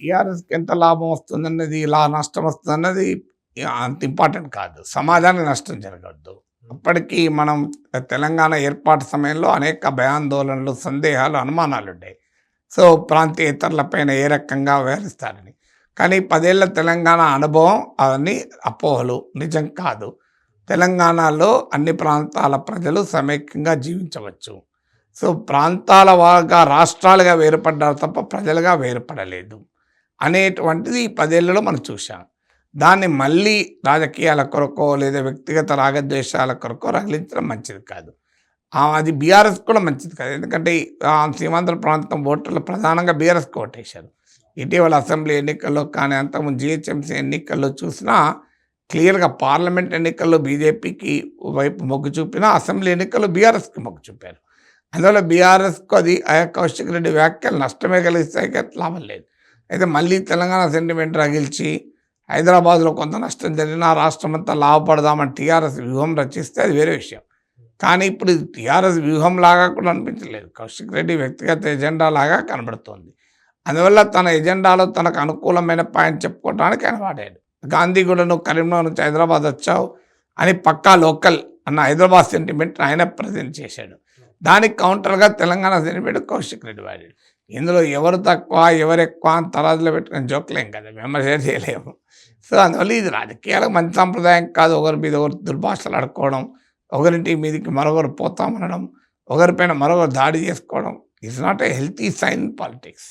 టీఆర్ఎస్‌కి ఎంత లాభం వస్తుందన్నది, ఇలా నష్టం వస్తుందన్నది అంత ఇంపార్టెంట్ కాదు. సమాజానికి నష్టం జరగొద్దు. అప్పటికి మనం తెలంగాణ ఏర్పాటు సమయంలో అనేక భయాందోళనలు, సందేహాలు, అనుమానాలుండేయి. సో, ప్రాంతీయేతరులపైన ఏ రకంగా వ్యవహరిస్తారని. కానీ 10 ఏళ్ల తెలంగాణ అనుభవం అవన్నీ అపోహలు, నిజం కాదు. తెలంగాణలో అన్ని ప్రాంతాల ప్రజలు సమైక్యంగా జీవించవచ్చు. సో, ప్రాంతాల వారుగా రాష్ట్రాలుగా వేరుపడ్డారు తప్ప ప్రజలుగా వేరుపడలేదు అనేటువంటిది ఈ 10 ఏళ్లలో మనం చూసాం. దాన్ని మళ్ళీ రాజకీయాల కొరకో లేదా వ్యక్తిగత రాగద్వేషాల కొరకో రగిలించడం మంచిది కాదు. అది బీఆర్ఎస్ కూడా మంచిది కాదు. ఎందుకంటే సీమాంధ్ర ప్రాంతం ఓటర్లు ప్రధానంగా బీఆర్ఎస్కి ఓటేశారు. ఇటీవల అసెంబ్లీ ఎన్నికల్లో కానీ అంతకుముందు జీహెచ్ఎంసీ ఎన్నికల్లో చూసినా క్లియర్గా పార్లమెంట్ ఎన్నికల్లో బీజేపీకి వైపు మొగ్గు చూపినా అసెంబ్లీ ఎన్నికల్లో బీఆర్ఎస్కి మొగ్గు చూపారు. అందువల్ల బీఆర్ఎస్కు అది కౌశిక్ రెడ్డి వ్యాఖ్యలు నష్టమే కలిగిస్తాయి, లాభం లేదు. అయితే మళ్ళీ తెలంగాణ సెంటిమెంట్ రగిల్చి హైదరాబాద్లో కొంత నష్టం జరిగినా రాష్ట్రం అంతా లాభపడదామని టీఆర్ఎస్ వ్యూహం రచిస్తే అది వేరే విషయం. కానీ ఇప్పుడు టీఆర్ఎస్ వ్యూహం లాగా కూడా అనిపించలేదు, కౌశిక్ రెడ్డి వ్యక్తిగత ఎజెండా లాగా కనబడుతోంది. అందువల్ల తన ఎజెండాలో తనకు అనుకూలమైన పాయింట్ చెప్పుకోవడానికి ఆయన వాడాడు. గాంధీగూడ నువ్వు కరీంనగర్ నుంచి హైదరాబాద్ వచ్చావు అని పక్కా లోకల్ అన్న హైదరాబాద్ సెంటిమెంట్ ఆయన ప్రజెంట్ చేశాడు. దానికి కౌంటర్గా తెలంగాణ సెంటిమెంట్ కౌశిక్ రెడ్డి వాడాడు. ఇందులో ఎవరు తక్కువ ఎవరు ఎక్కువ అని తరాజులో పెట్టుకుని జోక్లేం కదా, విమర్శ చేయలేము. సో అందువల్ల ఇది రాజకీయాలకు మంచి సాంప్రదాయం కాదు. ఒకరి మీద ఒకరు దుర్భాషలు ఆడుకోవడం, ఒకరింటి మీదకి మరొకరు పోతామనడం, ఒకరిపైన మరొకరు దాడి చేసుకోవడం is not a healthy sign politics.